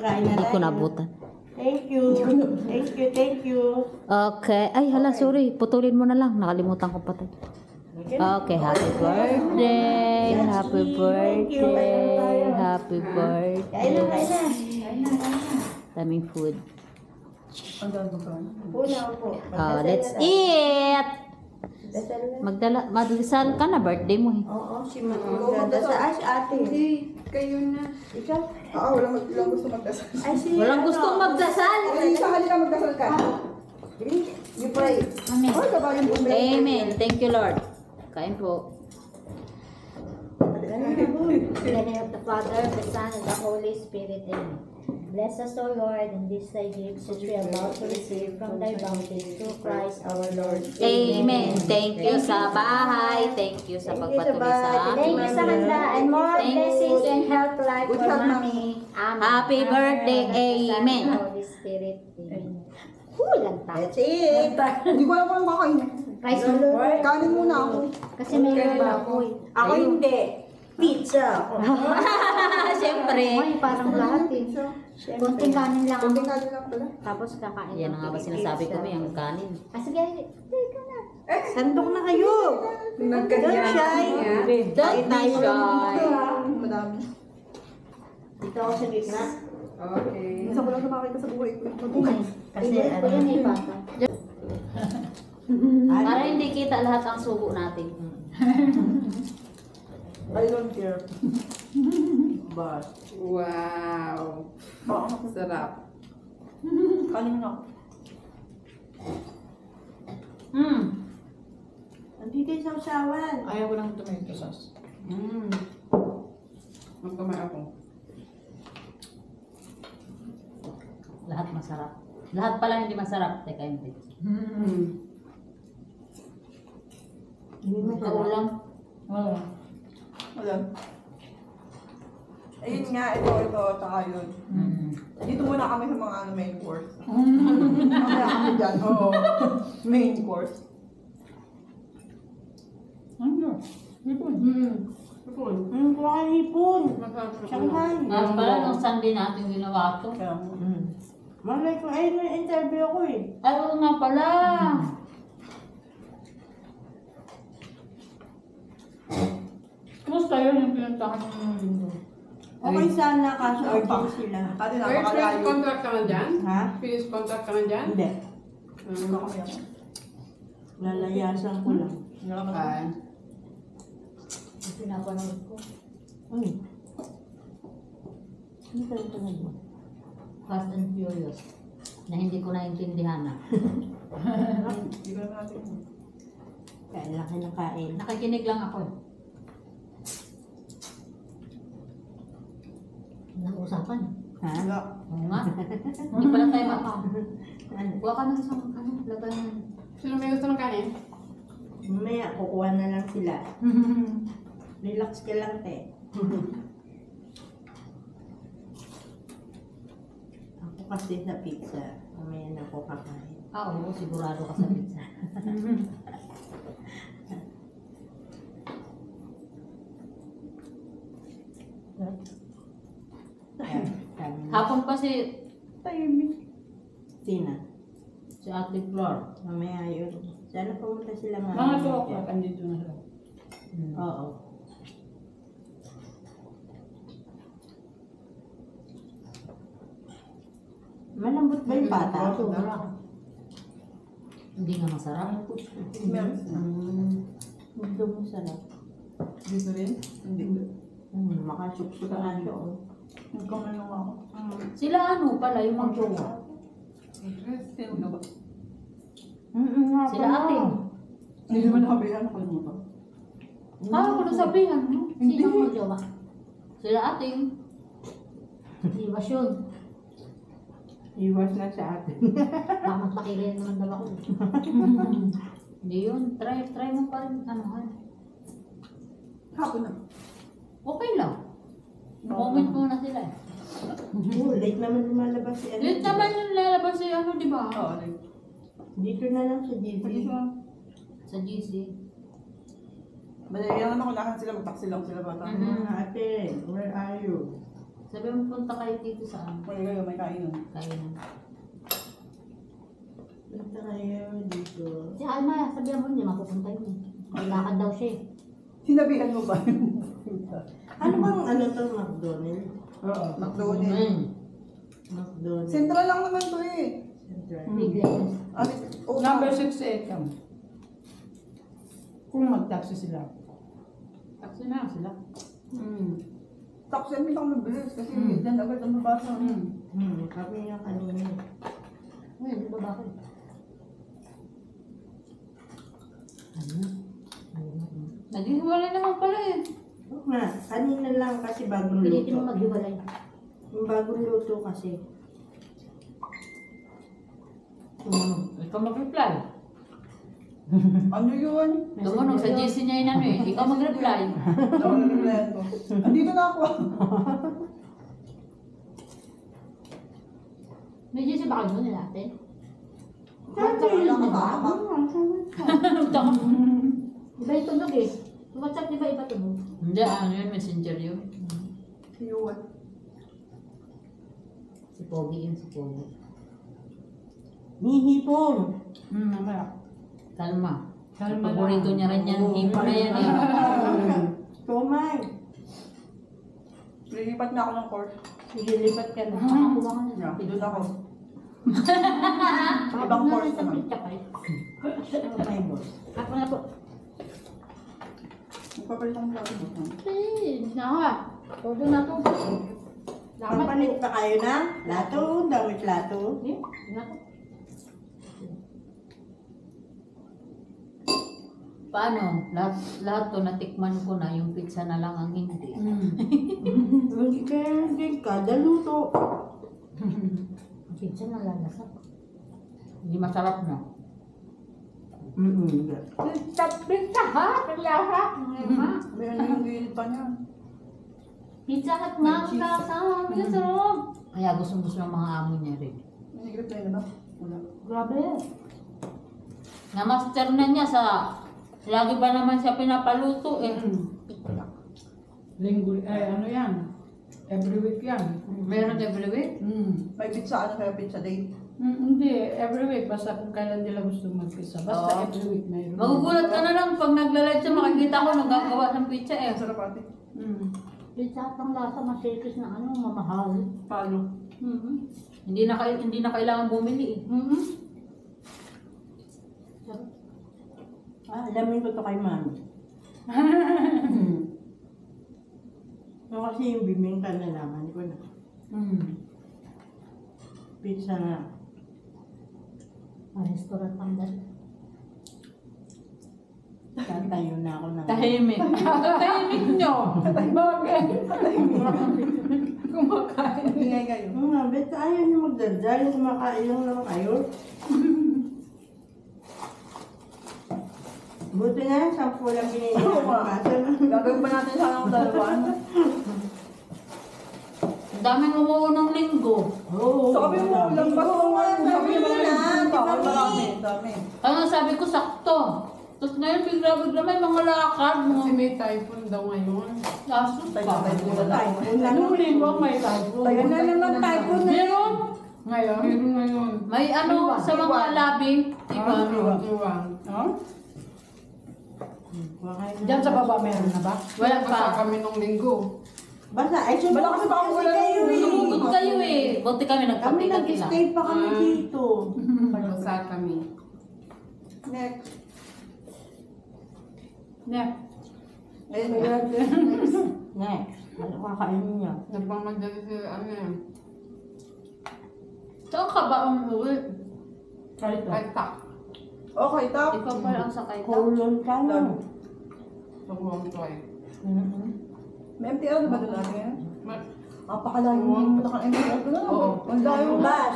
Kain na Hindi ko tayo. nabutan. Thank you. Thank you, thank you. Okay. Ay, hala, sorry. Putulin mo na lang. Nakalimutan ko pa to. Okay, happy birthday. Happy birthday. Happy Kain na, birthday. kain na. Kain na, kain na. Daming food. Una po. Let's eat! Dasal na. Magdasal ka na, birthday mo eh. Oo, si magdasal. Ay, si ate. Kayo na. Ikaw? Oo, walang gusto magdasal. Ay, si Walang gustong magdasal. Ay, sa halika magdasal ka. You pray. Amen. Oh, kabayan po. Amen. Thank you, Lord. Kain po. In the name of the Father, the Son, and the Holy Spirit. Amen. Bless us, O Lord, in this thy gifts which we are about to receive from thy bounty through Christ our Lord. Amen. Thank you sa bahay. Thank you sa pagpatuloy sa Thank you sa handa and more Thank you. blessings and health life Good for health, Mommy. Amen. Happy birthday. Of the Son and Amen. the Holy Spirit. Amen. Hulang tayo. That's it. Hindi ko alam kung kakain. Rice noodle. Kanin muna ako. Kasi may baboy. Ako hindi. Pizza. Siyempre. Ay, parang lahat eh. Konting kanin lang Kunting ako. kanin lang pala. Tapos kakain. Yan ang nga ba sinasabi ko may ang kanin. Ah, sige. Teka na. Sandok na kayo. Don't shy. Don't be shy. Madami. Dito ako sa gitna. Okay. Minsan ko lang nakakita sa buhay ko. Kasi Favorite ko yan eh, Papa. Para hindi kita lahat ang sugo natin. I don't care. But, Wow. Sarap. Kanin na. nandito yung sausawan. Ayaw ko ng tomato sauce. Magkamay ako. Lahat masarap. Lahat pala hindi masarap. Teka, hindi. Hindi mo Ito ulam. Oo. Wala. Ayun nga, ito, tsaka yun. Dito muna kami sa mga main course. Mamaya kami dyan. Oo. Main course. Ano? Ipon. Kuha ka hipon. Shanghai. Pala nung Sunday natin ginawa ito. Malay ko, ay, may interview ako eh. Ay, oo nga pala. Kumusta yun yung pinuntahan mo ng linggo? Okay sana, kaso urgent sila. Ate, Finish napakalayo. contract ka na dyan? Ha? Finish contract ka na dyan? Hindi. Okay. Lalayasan ko lang. Okay. Pinapanood ko. Ano ka ito na mo? Fast and Furious. Na hindi ko naintindihan na. Hindi ko naman natin. Kain lang kayo ng kain. Nakikinig lang ako eh. Anong usapan? Ha? Wala. Oo nga. Hindi pala tayo maka. Kuha ka ng isang lagay na. Sino may gusto ng kanin? Mamaya, kukuha na lang sila. Relax ka lang, te. Ako kasi sa pizza. Mamaya na ako kakain. Oo, sigurado ka sa pizza. Hapon pa si Sina? Ate Flor. Mamaya yun. Sana pumunta sila nga. Mga 2 o'clock, andito na sila. Oo. Malambot ba yung pata? Hindi nga masarap. Hindi mo sarap. Dito rin? Hindi. Makasuksok ka siya. Nagkamanong ako. Sila ano pala, yung mga jowa. Sino ba? Sila ate. Hindi naman nakabihan. Nakalimutan. Kala ko nasabihan, no? Hindi. Sino mga jowa? Sila ate. Iwas yun. Iwas na sa atin. Bakit pakilin naman daw ako. Hindi yun. Try mo pa rin. Ano ha? Hapon na. Okay lang. Comment muna sila eh. Late naman lumalabas si ano. Late naman yung lalabas si ano, di ba? Oo, Dito na lang sa GV. Sa GC. Balayan ako lahat sila. Magtaksi lang sila bata. Mhm. Ate, where are you? Sabi mo punta kayo dito sa May kainan. kainan. Punta kayo dito. Si Alma, sabihan mo niya, mapupunta yun. May lakad daw siya eh. Sinabihan mo ba? Ano bang ano to, McDonald's? Oo. McDonald's. McDonald's. Central lang naman to eh. Central. Big legs. Number 68 kami. Kung mag-taxi sila. Taxi na sila. Tapos yan pinang mabilis kasi dyan agad ang mabasa. Kami nga kanina. Ngayon, di ba bakit? Naghihiwalay naman pala eh. Oo nga, kanina lang kasi bagong Pilitin luto. mo maghiwalay. Yung bagong luto kasi. Ikaw mag-reply. Ano yun? Tumunong sa GC niya yun ano eh. Ikaw mag-reply. Ako nag-replyan ko. Andito na ako. Medyo si bakal mo nila ate. Sabi lang yun, kasama. Di ba yung tunog eh? Yung WhatsApp di ba iba tunog? Hindi, ano yun, messenger yun. Yun. Si Pogi yun, si Pogi. Nihipon. Mamaya. Kalma. Kalma Paborito niya rin yan. Hipo na yan eh. Tumay. Lilipat na ako ng course. Sige, lipat ka na. Nakakuha ka na. Yeah, doon ako. Ibang Ibang course sa naman. pizza pa eh. Ano may boss? Ako na po. Magpapalit akong vlog mo. Eh, naka. Todo na to. Dapat Pampalit pa kayo na? Lato, damit lato. Eh, na to. Paano? Lahat to natikman ko na. Yung pizza na lang ang hindi. Hindi kaya din kada luto. Ang pizza na lalasa. Hindi masarap na. Pizza ha? Lasa. May ano yung gilid pa niya. Pizza Hut nga. Ang lasa. Ang sarap. Kaya gusto ng mga amo niya rin. Nag-reply na ba? Wala. Grabe. Na-master na niya sa... Lagi ba naman siya pinapaluto eh. Linggo, ano yan? Every week yan. Meron every week. May pizza, ano kaya pizza date? Hindi, every week. Basta kung kailan nila gusto mag-pizza. Basta Oo. every week mayroon. Magugulat ka na lang pag nagla-live siya, makikita ko nagagawa ng pizza eh. Ang sarap ate. Pizza Hut ang lasa. Masikis na ano, mamahal. Palo. Hindi na kailangan bumili eh. Alamin ko to kay mami. So kasi yung bibingka na naman ko na. Pizza na. Restaurant ang dali. Tatayo na ako ng... Tahimik. Tahimik nyo! Bakit? Kumakain. Ingay kayo. Oo nga, bet ayaw niyo magdaldal. Kumakain lang naman kayo. Buti na, 10 lang binili Oo ng nga. kaso. Gagawin ba natin sana ng dalawan? Ang daming umuo ng linggo. Oo. Sabi mo, lang ba? Sabi mo na, na. di ba, Marami. Dami. Kaya sabi ko sakto. Tapos ngayon bigla may mga lakad. Kasi Mga may typhoon daw ngayon. lasos pa. Typhoon na Anong naman. linggo may typhoon? Tayo na naman typhoon na. Meron. Ngayon? Meron ngayon. May ano sa mga labi. Diba? Iwan. Oh? Kumakain na. Diyan sa baba meron na ba? Wala Basta pa. kami nung linggo. Basta, ay sumunod Bala kasi baka kasi wala kayo yung eh. Sumugod kayo eh. Buti kami Kami nagpapikat lang. nag-stay pa kami dito. Basta kami. Next. Nek. Ayun. Next. Ano kakain niya? Nagmamadali sila ano yan. Saan ka ba umuwi? Kahit ba? Kahit tak. Okay, tap. Ikaw pa lang sa kayo. Kolon ka na. Sa buwang toy. May MTL ba doon natin? Ma- Napakalayo mo na kang MTL ko na. Oo. Ang layo. Bas,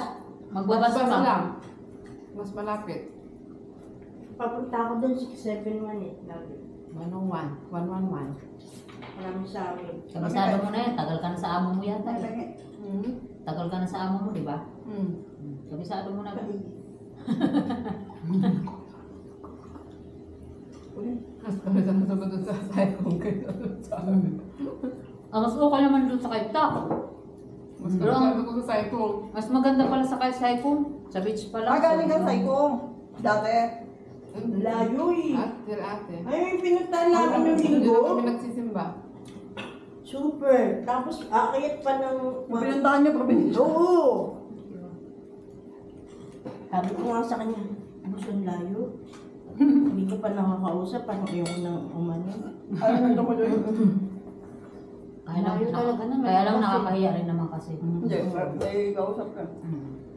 Magbabas Basta ka. lang. Mas malapit. papunta ako doon 671 eh. Lagi. 101. 111. Marami sa amin. Kabisado mo na yan. Tagal ka na sa amo mo yata eh. Pengi. Tagal ka na sa amo mo, di ba? Hmm. Kabisado mo na. Mas kami sa doon sa side kong kayo. Mas okay naman doon sa kayo. Mas Bro, maganda ko sa cycle. Mas maganda pala sa cycle. Sa beach pala. Galing ka Psycho. Dati. Layo eh. Ate. Ay, pinuntahan namin yung Hindi na linggo. kami nagsisimba. Super. Tapos akit pa ng... Yung pinuntahan niyo, probinsya. Oo. Sabi ko nga sa kanya, gusto ng layo. Hindi ko pa nakakausap, parang ayoko nang umano. Ano nandun ko doon? Kaya lang, Layo talaga naman. kaya lang nakakahiya rin naman kasi. Hindi, may kausap ka.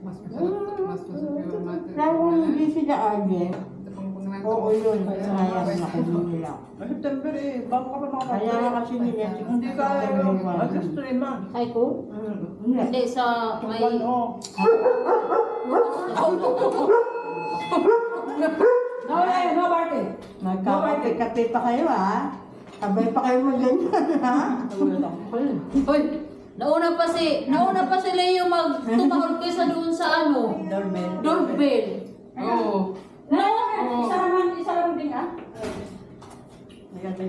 Mas masupiro natin. Kaya kung hindi sila agent, Ito pang punang oo yun, sayang ako nila. September eh, bago ka pa makapag- Kaya nga kasi nila, Hindi ka, August 3 months. Psycho? Hindi. Hindi, sa may... Ano? No, Barbie. Magkakape-kape pa kayo ha? Sabay pa kayo mag-ganyan ha? Hoy! Nauna pa si Leo tumahol kayo sa doon sa ano? Doorbell. Oo. No, isa naman din ah. Ayan, may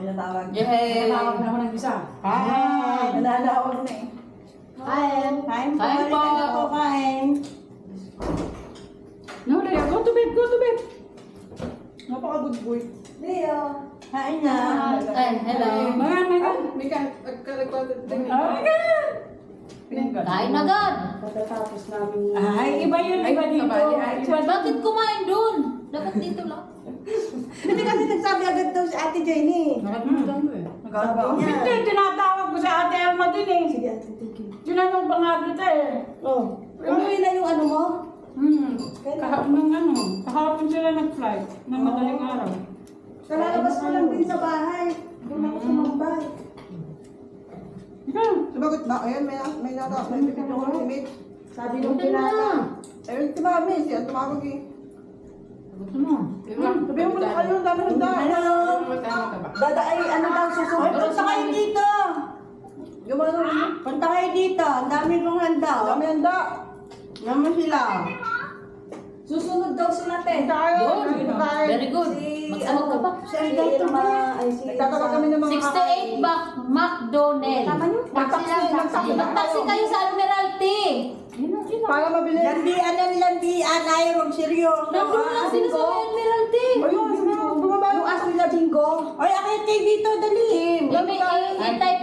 natawag. Yay! Tawag na ako ng isa. Kain! Nananawag na eh. Kain! Kain po! Kain po. Kain po! Kain! No, Leo, go to bed, go to bed. Napaka-good boy. Kain na! Ay, hello. Mika, nagkalikot. Oh my God! Kain agad. Pagkatapos namin Ay, iba yun, iba dito. Bakit kumain doon? Dapat dito lang. Hindi kasi nagsabi agad daw si Ate Jenny. Nakalimutan ko eh. Nagkakaroon ba? Hindi, tinatawag ko sa ate Elma din eh. Sige Ate, thank you. Tinanong pa nga kita eh. Oh, umuwi na yung ano mo? Kahapon sila nag-flight ng madaling araw. Kalalabas ko lang din sa bahay. Doon ako sumambay. Ikaw, Sumagot na. Ayan, may pipito ko si Mitch. Sabi nung kilala. Ayun, si Mami. Siya tumawag eh. Gusto mo? Sabihin mo na kayo, ang dami handa. Hello! Dada ay ano daw susunod? Ay, punta kayo dito! Yung ano, Punta kayo dito. Ang dami kong handa. ang dami handa. Naman sila. Susunod daw sila, te. Yun. Very good. Magsahog ka ba? Si Alberto ba? Ay, si Nagtatawag kami ng mga 68 back McDonald's. Tama nyo? Magtaksi kayo sa Admiralty. Para mabili. Landian ang landian. Ay, huwag seryoso. Nandun lang sila sa Admiralty. Ayun, bumaba yung aso nila, bingo. Oy, akit kayo dito. Dali. I-type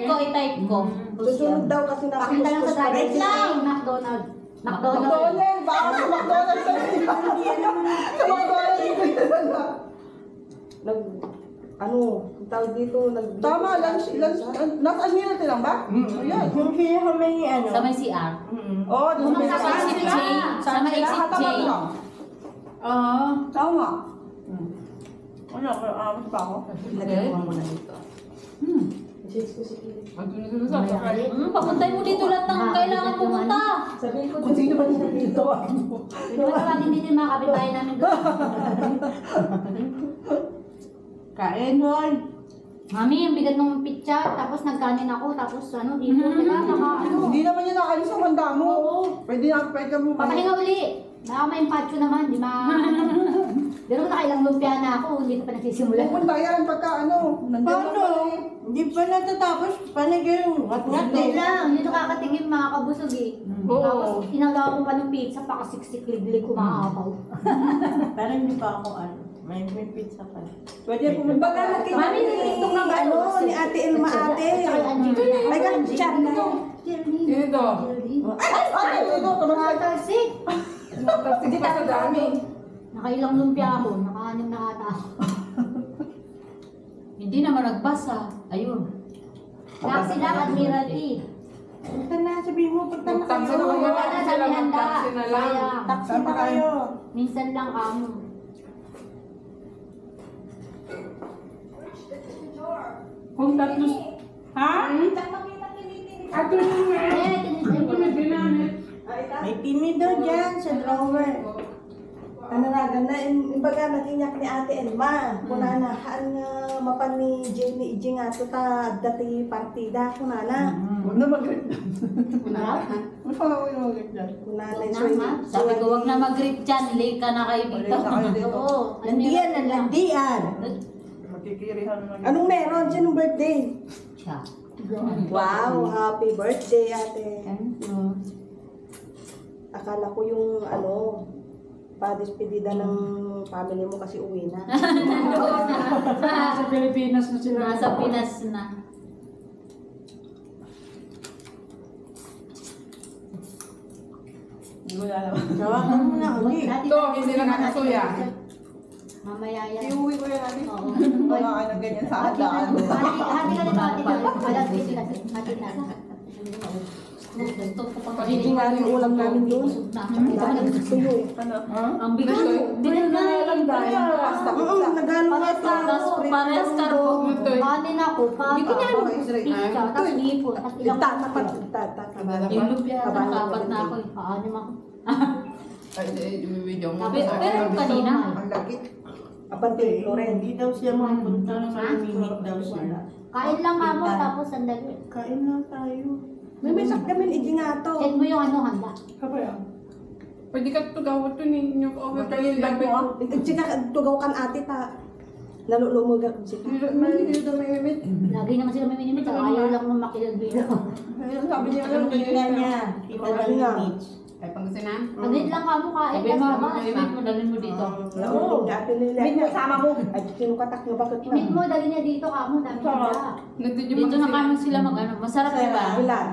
ko. Susunod daw kasi na Pakita lang sa Friday. direct lang. McDonald's. McDonald's. Baka sa McDonald's. Sa McDonald's. Tawag dito, Tama, lunch. Nasa Admiralty lang ba? Ayan. Yung sila kami ano. Sa may CR. Oo, doon Sa sa may exit J. Sa may exit J. Tama. Ano, mas pa ako? Lagyan mo muna dito. Andun na sila sa sakay. Papuntay mo dito lahat ng kailangan pumunta. Sabihin ko Kung sino ba nila dito? hindi din mga kapitbahay namin doon. Kain, hoy. Mami, ang bigat ng pizza, tapos nagkanin ako, tapos ano, dito, diba, Hindi naman yan nakalis ang handa mo. Pwede ka mo. Papahinga uli. Baka may empacho naman, di ba? Pero nakailang lumpia na ako, hindi ko pa nagsisimula. Pupunta yan pagka ano. Nandiyan Paano? naman eh. Hindi pa natatapos. Paano yung ngat-ngat Hindi eh? lang, yun nakakatingin mga kabusog eh. Tapos inagawa ko pa ng pizza, pakasiksik liglig kumakapaw. Pero hindi pa ako ano. May pizza pa. Pwede pumunta ka. Mami, Itong ng ano, ni Ate Elma ate. Ay, ganun siya. Dito. Ay, ito. Nakatagsik. Hindi pa sa dami. Nakailang lumpia ako, nakahanim na ata ako. Hindi naman nagbasa. Ayun. Lahat sila, Admiralty. Punta na, sabihin mo, punta na Taksi na kayo. lang. Wala sa handa. Taksi na lang. Sayang. Taksi na kayo. Minsan lang kamo. Kung tatlo... Ha? Ato yung Eh, tinisay ko. May timido dyan sa drawer. Ano na, ganda, imbaga nakinyak ni Ate Elma. Kuna na, haan nga mapan ni Jenny Iji nga to ta dati partida, kuna na. Huwag na mag-grip. Mas pala ko yung mag-grip dyan. Kuna na, Sabi ko, wag na mag-grip dyan. Late ka na kayo dito. Late na kayo dito. Oo. Landian ang landian. Magkikirihan na. Anong meron? Sinong birthday? Siya. Wow, happy birthday, ate. Thank you. Akala ko yung pa-despedida ng family mo kasi uwi na. Sa Pilipinas na sila. Nasa Pinas na. Hindi ko lalaman. Tawagan mo na uli. Ito, hindi lang nakasuya. Mamaya yan. Iuwi ko yan natin. Oo. Mga ano ganyan sa handaan. Hati ka nito, hati ka. Alas 20 kasi. Hati na. Gusto ko pa Hindi nga yung ulam namin doon. Dahil tuyo. Ano? Ang bigat. Bigat na lang dahil. Pasta, Oo, pasta. nagano nga Tapos parehas karbo. Kanin ako, papa. Pizza, tapos hipon, tapos ilang Tatapat, tatapat. Yung lupya, nakapat na ako. Kaanim ako. Ay, i-video mo. Pero kanina, Ang lagit. Abante, Loren. Hindi daw siya makapunta ng malamimik daw siya. Kain lang kamo, tapos sandali. Kain lang tayo. May sakdamin, hindi nga to. Send mo yung handa. Kapaya. Pwede ka tugawat to ninyo. Matayin lang mo ah. Sika, tugaw kan ate ta. Nalulumog ako sika. Hindi na may imit. Lagi naman sila may minimit, ayaw lang nung makilagbilo. Ayun, sabi niya Ang tingnan niya. Kita lang yung image. Ay, pangasinan? Paglit lang kamo, kain sabi lang mo, naman. imit mo, dalhin mo dito. Nalulumog ate nila. Imit mo, isama mo. Ay, kinukatak na bakit na. Meet mo, dali niya dito kamo, dami handa. Dito na kami sila mag-ano. Masarap diba? Ilan?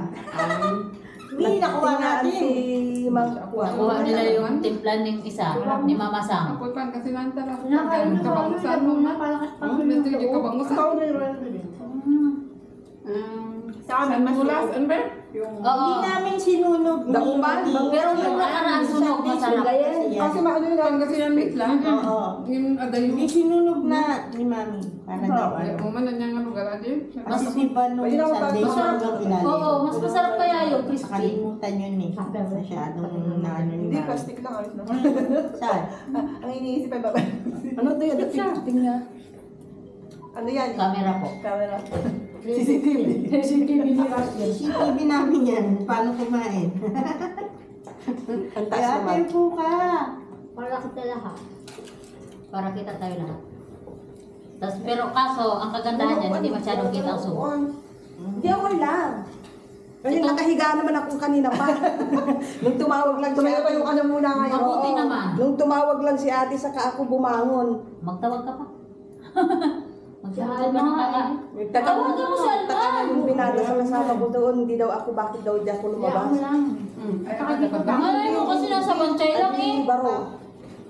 Hindi, nakuha natin. Si Mang Nakuha nila yung timplan ng isa, ni Mama Sang. Ako pan kasi nantara. Nakain na Kabangusan mo na. Nandito yung kabangusan. Ikaw na yun. Sa amin, mas Mulas, ano ba? yung... Hindi Oo. namin sinunog. Dauman? Pero yung nakaraan sunog, masarap. Kasi maano yun lang. Pangasinan mix lang. Oo. Yung aday mo. Hindi sinunog na ni Mami. Para daw. Ay, uman na niya nga lugar adi. Kasi si Van nung Pwede na ako Sunday masarap. siya ilalim. Oo, mas masarap kaya yung crispy. Nakalimutan yun eh. Masyadong naano ni Hindi, Mami. plastic lang. Ayos na. Saan? Ang iniisip ay baba. Ano to yung dating niya? Ano yan? Camera po. Camera. CCTV. CCTV namin yan. Paano kumain? Ang Ay, taas ate naman. po ka. Para kita lahat. Para kita tayo lahat. Tas, pero kaso, ang kagandahan niya, hindi masyadong kita ang sumo. Hindi ako lang. Kasi nakahiga naman ako kanina pa. Nung tumawag lang si Tumayo pa ate. yung ano muna ngayon. Mabuti Oo. naman. Nung tumawag lang si ate, saka ako bumangon. Magtawag ka pa. Magtawag Sa ka ano, pa. Tawagan mo si Alma. Yung binadasal-sala ko doon, hindi daw ako, bakit daw di ako lumabas. Ay, dapat ba? Malay mo kasi nasa bancay lang eh. Ay, baro.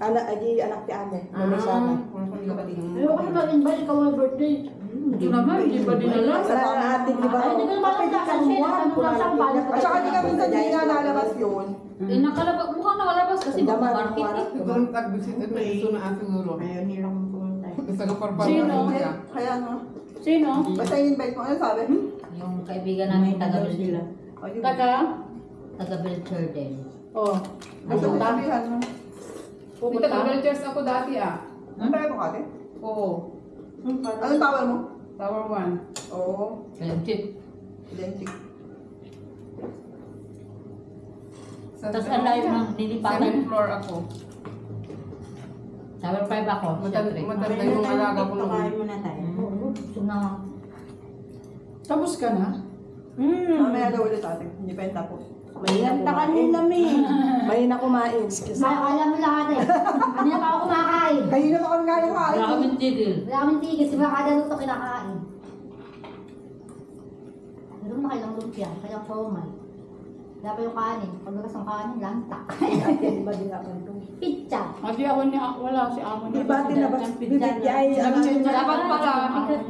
Anak ti amo. May sama. Ayaw kasi mag-invite, ikaw ang birthday. Hindi naman, hindi pa dinala. Wala na ate, di ba? Ay, hindi ko naman Pwede lang kang kasi buwan, natanong lang sa kung palo. ano At saka hindi ka minsan hindi nga nalabas yun. Eh, nakalabas, mukhang nakalabas kasi mag-market eh. Siguro tag-visit at may gusto na siguro. Ayaw nilang pumunta. Gusto ka parpar. Sino? Kaya ano. Sino? Basta in-invite mo. Ano sabi? Yung kaibigan namin taga sila. Ayun. Taga? Belcher din. Oh. Basta sabihan mo. May taga-Belchers ako dati ah. Ang tayo mo kate? Oo. Anong tawag mo? Tower 1. Oo. Belcher. Identic. Tapos ang layo ng nilipatan. 7th floor ako. Tower 5 ako, syempre. Matanda yung alaga ko Pakain noon. muna tayo. Gusto na. Tapos ka na? Mamaya daw ulit ate. Hindi pa yung tapos. May antakan nila mi. May na kumain. Excuse me. Alam mo lahat eh. Kanina pa ako kumakain. Kanina pa kami kaya kain. Wala kaming tigil. Wala kaming tigil, si mga kada luto kinakain. Meron na kailang lumpia, kailang formal. Wala pa yung kanin. Paglakas ng kanin, lantak. Ate, iba din ako ito. Pizza. Hindi ako ni wala si amo niya. Iba din na ba? Bibig ay, ano Dapat pala,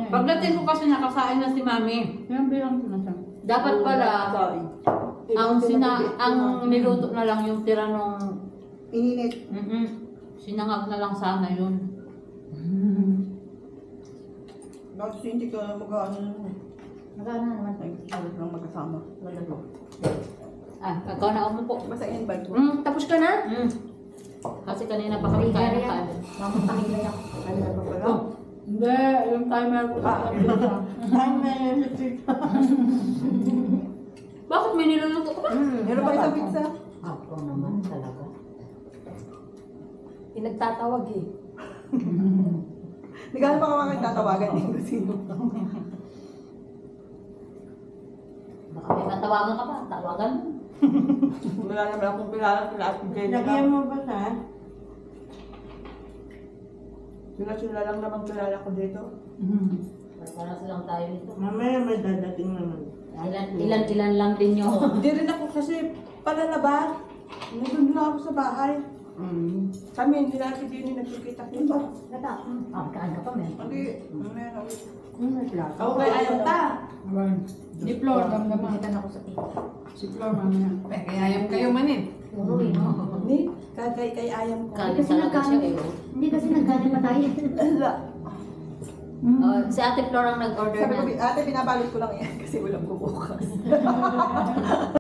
pagdating ko kasi nakasain na si Mami. Yan bilang sinasang. Dapat pala, ang niluto na lang yung tira nung Ininit. sinangag na lang sana yun. Bakit hindi ka mag-ano? Magkano naman? Halos lang magkasama. Malalo. Ah, ikaw na umupo. Basta in-invite mo. tapos ka na? Kasi kanina pa kami kain na kain. Mamuntahin na ako. Ano na ba pala? Hindi, yung timer ko. Time na yun sa tita. Bakit may niluluto ko ba? Meron pa isang pizza. Ako naman talaga. Nagtatawag eh. Hindi ka pa kamakit tatawagan din kung sino. Baka may matawagan ka pa, tawagan mo. Wala naman akong kilala sila Ate Jenny. Lagyan mo ba sa? Sila lang naman kilala ko dito. Para silang tayo nito. Mamaya may dadating naman. Ilan lang din yung... Hindi rin ako kasi palalabas. Nandun lang ako sa bahay. Kami, hindi natin din nagkikita dito. Kaan ka pa, men. Hindi, meron. Naglato. Ako kay ayaw ta. Awan. Di Flor, damdaman. Kita na ako sa tita. Si Flor, mamaya. Kaya ayam kayo manin. Puro eh, no? Hindi, kay ayaw ko. Kanin talaga siya eh. Hindi kasi nagkanin pa tayo. Si Ate Flor ang nag-order Sabi ko, na. ate, pinabalot ko lang yan kasi walang bubukas.